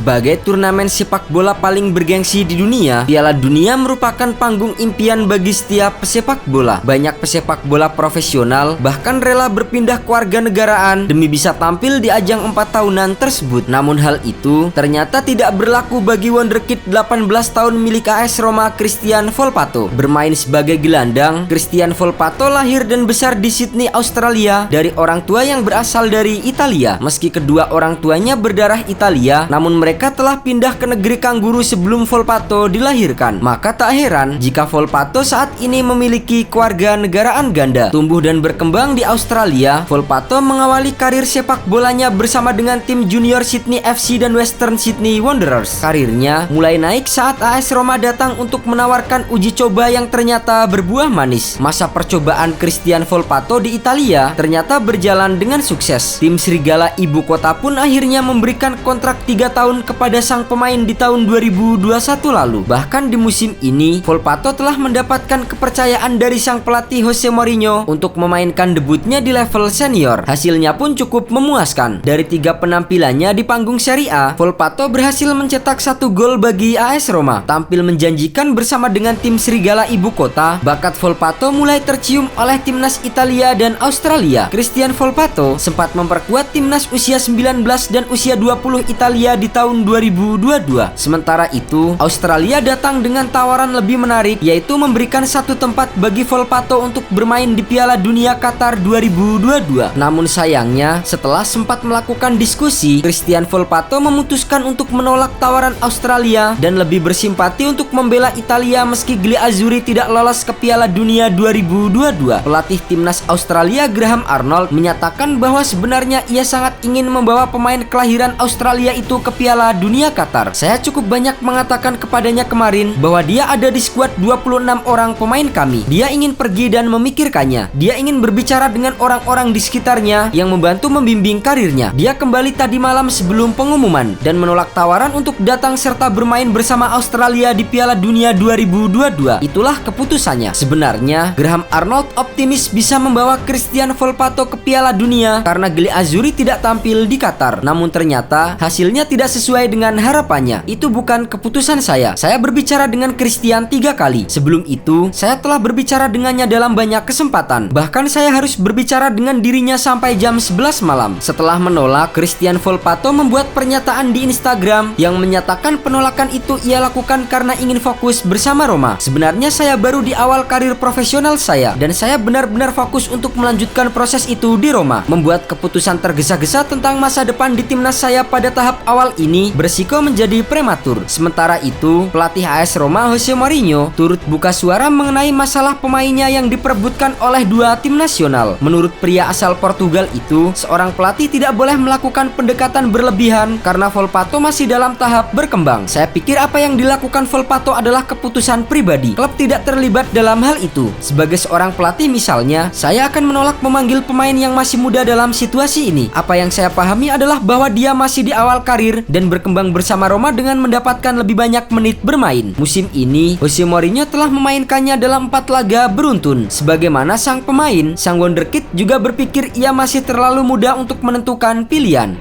Sebagai turnamen sepak bola paling bergengsi di dunia, Piala Dunia merupakan panggung impian bagi setiap pesepak bola. Banyak pesepak bola profesional bahkan rela berpindah kewarganegaraan demi bisa tampil di ajang 4 tahunan tersebut. Namun hal itu ternyata tidak berlaku bagi wonderkid 18 tahun milik AS Roma, Christian Volpato. Bermain sebagai gelandang, Christian Volpato lahir dan besar di Sydney, Australia dari orang tua yang berasal dari Italia. Meski kedua orang tuanya berdarah Italia, namun mereka telah pindah ke negeri kanguru sebelum Volpato dilahirkan. Maka tak heran jika Volpato saat ini memiliki kewarganegaraan ganda. Tumbuh dan berkembang di Australia, Volpato mengawali karir sepak bolanya bersama dengan tim junior Sydney FC dan Western Sydney Wanderers. Karirnya mulai naik saat AS Roma datang untuk menawarkan uji coba yang ternyata berbuah manis. Masa percobaan Christian Volpato di Italia ternyata berjalan dengan sukses. Tim Serigala Ibu Kota pun akhirnya memberikan kontrak 3 tahun kepada sang pemain di tahun 2021 lalu. Bahkan di musim ini, Volpato telah mendapatkan kepercayaan dari sang pelatih Jose Mourinho untuk memainkan debutnya di level senior. Hasilnya pun cukup memuaskan. Dari 3 penampilannya di panggung Serie A, Volpato berhasil mencetak 1 gol bagi AS Roma. Tampil menjanjikan bersama dengan tim Serigala Ibu Kota, bakat Volpato mulai tercium oleh timnas Italia dan Australia. Christian Volpato sempat memperkuat timnas usia 19 dan usia 20 Italia di tahun 2022. Sementara itu, Australia datang dengan tawaran lebih menarik, yaitu memberikan 1 tempat bagi Volpato untuk bermain di Piala Dunia Qatar 2022. Namun sayangnya, setelah sempat melakukan diskusi, Christian Volpato memutuskan untuk menolak tawaran Australia dan lebih bersimpati untuk membela Italia meski Gli Azzurri tidak lolos ke Piala Dunia 2022. Pelatih timnas Australia Graham Arnold menyatakan bahwa sebenarnya ia sangat ingin membawa pemain kelahiran Australia itu ke Piala Dunia Qatar. Saya cukup banyak mengatakan kepadanya kemarin bahwa dia ada di skuad 26 orang pemain kami. Dia ingin pergi dan memikirkannya. Dia ingin berbicara dengan orang-orang di sekitarnya yang membantu membimbing karirnya. Dia kembali tadi malam sebelum pengumuman dan menolak tawaran untuk datang serta bermain bersama Australia di Piala Dunia 2022. Itulah keputusannya. Sebenarnya, Graham Arnold optimis bisa membawa Christian Volpato ke Piala Dunia karena Gli Azzurri tidak tampil di Qatar. Namun ternyata hasilnya tidak sesuai dengan harapannya. Itu bukan keputusan saya. Saya berbicara dengan Christian 3 kali. Sebelum itu, saya telah berbicara dengannya dalam banyak kesempatan. Bahkan saya harus berbicara dengan dirinya sampai jam 11 malam. Setelah menolak, Christian Volpato membuat pernyataan di Instagram yang menyatakan penolakan itu ia lakukan karena ingin fokus bersama Roma. Sebenarnya saya baru di awal karir profesional saya dan saya benar-benar fokus untuk melanjutkan proses itu di Roma. Membuat keputusan tergesa-gesa tentang masa depan di timnas saya pada tahap awal ini berisiko menjadi prematur. Sementara itu, pelatih AS Roma Jose Mourinho turut buka suara mengenai masalah pemainnya yang diperebutkan oleh 2 tim nasional. Menurut pria asal Portugal itu, seorang pelatih tidak boleh melakukan pendekatan berlebihan karena Volpato masih dalam tahap berkembang. Saya pikir apa yang dilakukan Volpato adalah keputusan pribadi. Klub tidak terlibat dalam hal itu. Sebagai seorang pelatih misalnya, saya akan menolak memanggil pemain yang masih muda dalam situasi ini. Apa yang saya pahami adalah bahwa dia masih di awal karir dan berkembang bersama Roma dengan mendapatkan lebih banyak menit bermain. Musim ini, Jose Mourinho telah memainkannya dalam 4 laga beruntun. Sebagaimana sang pemain, sang wonderkid juga berpikir ia masih terlalu muda untuk menentukan pilihan.